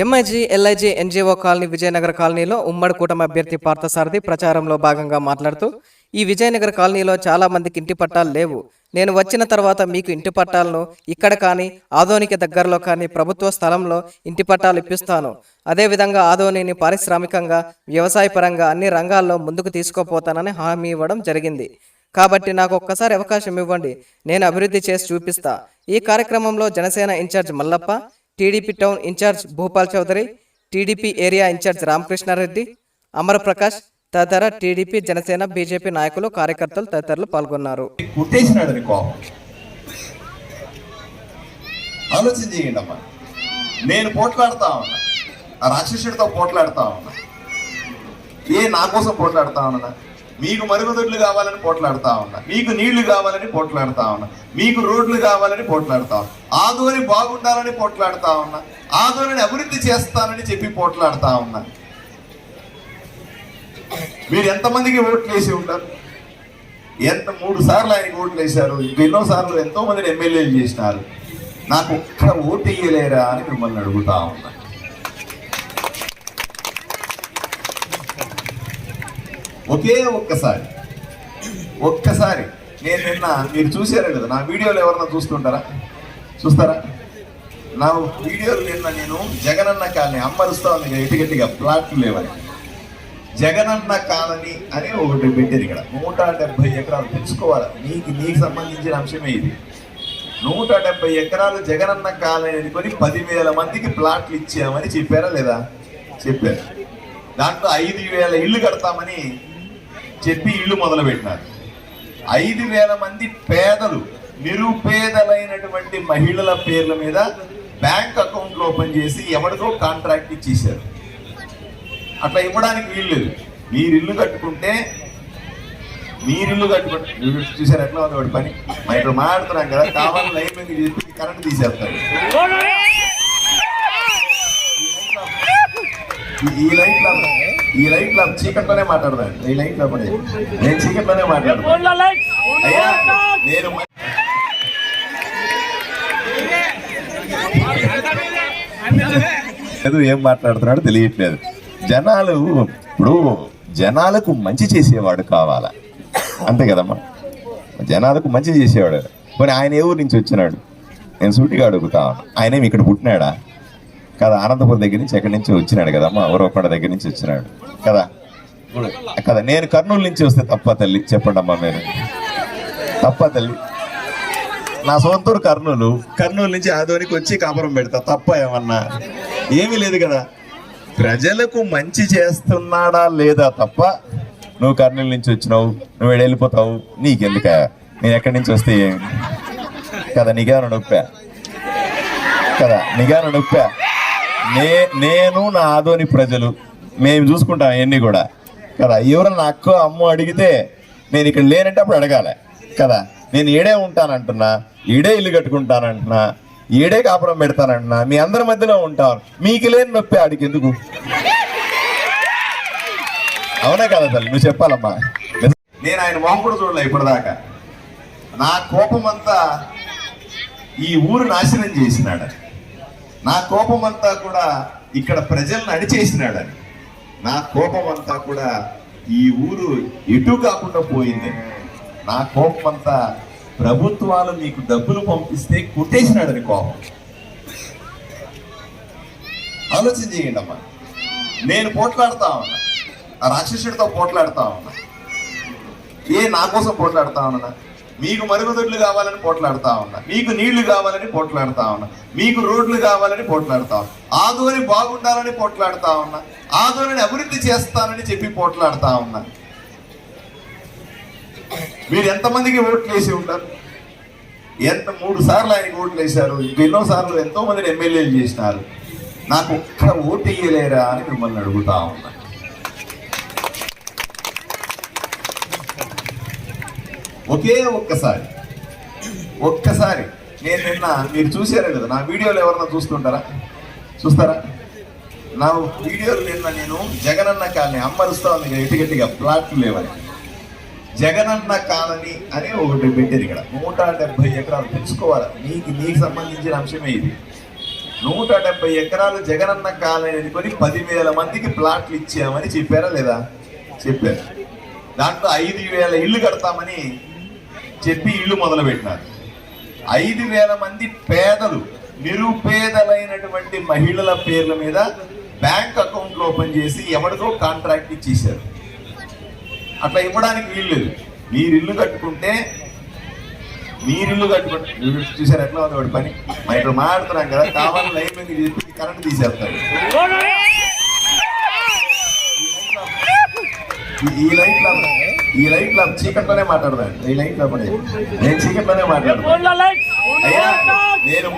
MIG LIG NGO colony Vijayanagara కాలనీలో ఉమ్మడి కూటమి అభ్యర్థి పార్థసారథి ప్రచారంలో భాగంగా మాట్లాడుతూ ఈ విజయనగర కాలనీలో చాలా మందికి ఇంటి పట్టాలు లేవు. నేను వచ్చిన తర్వాత మీకు ఇంటి పట్టాలను ఇక్కడ కానీ ఆదోనికి దగ్గరలో కానీ ప్రభుత్వ స్థలంలో ఇంటి పట్టాలు ఇప్పిస్తాను. అదేవిధంగా ఆదోనిని పారిశ్రామికంగా వ్యవసాయపరంగా అన్ని రంగాల్లో ముందుకు తీసుకుపోతానని హామీ ఇవ్వడం జరిగింది. కాబట్టి నాకు ఒక్కసారి అవకాశం ఇవ్వండి, నేను అభివృద్ధి చేసి చూపిస్తా. ఈ కార్యక్రమంలో Janasena incharge Mallappa, TDP town incharge Bhupal Chowdary, TDP area incharge Ramakrishnareddy, Amara Prakash తదితర టీడీపీ, జనసేన, బీజేపీ నాయకులు, కార్యకర్తలు తదితరులు పాల్గొన్నారు. ఆలోచన చేయండి అమ్మా. నేను పోట్లాడుతా ఉన్నా, ఆ రాక్షసుడితో పోట్లాడుతా ఉన్నా. నా కోసం పోట్లాడుతా ఉన్నా. మీకు మరుగుదొడ్లు కావాలని పోట్లాడుతా ఉన్నా, మీకు నీళ్లు కావాలని పోట్లాడుతా ఉన్నా, మీకు రోడ్లు కావాలని పోట్లాడుతా ఉన్నా, ఆదోని బాగుండాలని పోట్లాడుతా ఉన్నా, ఆదోని అభివృద్ధి చేస్తానని చెప్పి పోట్లాడుతా ఉన్నా. మీరు ఎంతమందికి ఓట్లు వేసి ఉంటారు? 3 సార్లు ఆయనకి ఓట్లు వేశారు, ఎన్నోసార్లు ఎంతో మందిని ఎమ్మెల్యేలు చేసినారు. నాకు ఒక్క ఓటు వేయలేరా అని మిమ్మల్ని అడుగుతా ఉన్నా. ఒక్కసారి నేను నిన్న, మీరు చూసారా కదా నా వీడియోలు, ఎవరన్నా చూస్తారా? నా వీడియోలు నిన్న నేను జగనన్న కాలనీ అమ్మరుస్తా ఉంది గట్టిగా, ప్లాట్లు లేవని జగనన్న కాలనీ అని ఒకటి పెట్టారు. ఇక్కడ 170 ఎకరాలు తెలుసుకోవాలి, నీకు సంబంధించిన అంశమే ఇది. 170 ఎకరాలు జగనన్న కాలనీ అనుకొని 10,000 మందికి ప్లాట్లు ఇచ్చామని చెప్పారా లేదా? చెప్పారు. దాంట్లో 5,000 ఇళ్ళు కడతామని చెప్పి ఇళ్ళు మొదలు పెట్టినారు. 5,000 మంది పేదలు, నిరుపేదలైనటువంటి మహిళల పేర్ల మీద బ్యాంక్ అకౌంట్లు ఓపెన్ చేసి ఎవరికో కాంట్రాక్ట్ ఇచ్చేసారు. అట్లా ఇవ్వడానికి వీళ్ళు మీరు ఇల్లు కట్టుకుంటే చూసారు ఎట్లా ఉంది వాడి పని. మా ఇక్కడ మాట్లాడుతున్నాం కదా, కావాలని లైన్ మీద చెప్పి కరెంట్ తీసేస్తారు. ఈ లైట్ లో చీకట్లోనే మాట్లాడతాను. ఈ లైట్ లో నేను చీకట్లోనే మాట్లాడతాను. అయ్యా నేను ఏం మాట్లాడుతున్నాడో తెలియట్లేదు. జనాలకు మంచి చేసేవాడు కావాలా, అంతే కదమ్మా. జనాలకు మంచి చేసేవాడు. మరి ఆయన ఏ ఊరు నుంచి వచ్చినాడు? నేను సూటిగా అడుగుతాను. ఆయనేమి ఇక్కడ పుట్టినాడా కదా? అనంతపురం దగ్గర నుంచి ఎక్కడి నుంచి వచ్చినాడు కదమ్మా, ఊరవకొండ దగ్గర నుంచి వచ్చినాడు కదా. నేను కర్నూలు నుంచి వస్తే తప్ప తల్లి? చెప్పండి అమ్మా, మీరు తప్ప తల్లి? నా సొంతూరు కర్నూలు నుంచి ఆదోనికి వచ్చి కాపురం పెడతా, తప్ప ఏమన్నా? ఏమీ లేదు కదా. ప్రజలకు మంచి చేస్తున్నాడా లేదా తప్ప, నువ్వు కర్నూలు నుంచి వచ్చినావు, నువ్వు వెళ్ళిపోతావు, నీకెందుక? నేను ఎక్కడి నుంచి వస్తే ఏమి కదా? నీకేమైనా నొప్పా కదా? నీకేమైనా నొప్పా? నేను నా ఆదోని ప్రజలు మేము చూసుకుంటాం ఎన్ని కూడా కదా. ఎవరన్నా అక్క అమ్మ అడిగితే నేను ఇక్కడ లేనంటే అప్పుడు అడగాలి కదా. నేను ఈడే ఉంటానంటున్నా, ఈడే ఇల్లు కట్టుకుంటానంటున్నా, ఈడే కాపురం పెడతానంటున్నా, మీ అందరి మధ్యలో ఉంటాను. మీకు లేని నొప్పి ఆడికి ఎందుకు? అవునా కదా తల్లి? నువ్వు చెప్పాలమ్మా. నేను ఆయన మొహం కూడా చూడలే ఇప్పటిదాకా. నా కోపం అంతా ఈ ఊరు నాశనం చేసినాడని, నా కోపం అంతా కూడా ఇక్కడ ప్రజలను అడిచేసినాడని, నా కోపం అంతా కూడా ఈ ఊరు ఎటు కాకుండా పోయిందని, నా కోపం అంతా ప్రభుత్వాలు మీకు డబ్బులు పంపిస్తే కొట్టేసినాడని కోపం. ఆలోచన చేయండి అమ్మా. నేను పోట్లాడుతా ఉన్నా, ఆ రాక్షసుడితో పోట్లాడుతా ఉన్నా. నా కోసం పోట్లాడుతా ఉన్నా. మీకు మరుగుదొడ్లు కావాలని పోట్లాడుతా ఉన్నా, మీకు నీళ్లు కావాలని పోట్లాడుతా ఉన్నా, మీకు రోడ్లు కావాలని పోట్లాడుతా ఉన్నా, ఆదోని బాగుండాలని పోట్లాడుతా ఉన్నా, ఆదోని అభివృద్ధి చేస్తానని చెప్పి పోట్లాడుతా ఉన్నా. మీరు ఎంతమందికి ఓట్లు వేసి ఉంటారు? 3 సార్లు ఆయనకి ఓట్లు వేశారు, ఎన్నోసార్లు ఎంతో మందిని ఎమ్మెల్యేలు చేసినారు. నాకు ఒక్క ఓటు వేయలేరా అని మిమ్మల్ని అడుగుతా ఉన్నా. ఒక్కసారి నేను నిన్న, మీరు చూసారా కదా నా వీడియోలు, ఎవరన్నా చూస్తారా? నా వీడియోలు నిన్న నేను జగనన్న కాలనీ అమ్మరుస్తా ఉంది గట్టిగా, ప్లాట్లు లేవని జగనన్న కాలనీ అని ఒకటి పెట్టారు. ఇక్కడ 170 ఎకరాలు తెలుసుకోవాలి, నీకు సంబంధించిన అంశమే ఇది. 170 ఎకరాలు జగనన్న కాలనీ అనుకొని 10,000 మందికి ప్లాట్లు ఇచ్చామని చెప్పారా లేదా? చెప్పారు. దాంట్లో 5,000 ఇళ్ళు కడతామని చెప్పి ఇళ్ళు మొదలు పెట్టినారు. 5,000 మంది పేదలు, నిరుపేదలైనటువంటి మహిళల పేర్ల మీద బ్యాంక్ అకౌంట్లు ఓపెన్ చేసి ఎవరికో కాంట్రాక్ట్ ఇచ్చేశారు. అట్లా ఇవ్వడానికి వీళ్ళు మీరు ఇల్లు కట్టుకుంటే చూసారు ఎట్లా ఉంది వాడి పని. మనం ఇక్కడ మాట్లాడుతున్నాం కదా, కావాలని లైన్ మీద చెప్పి కరెంట్ తీసేస్తారు. ఈ లైట్ లో చీకట్లోనే మాట్లాడదాం. ఈ లైట్ లో నేను చీకట్లోనే మాట్లాడతాను. అయ్యా నేను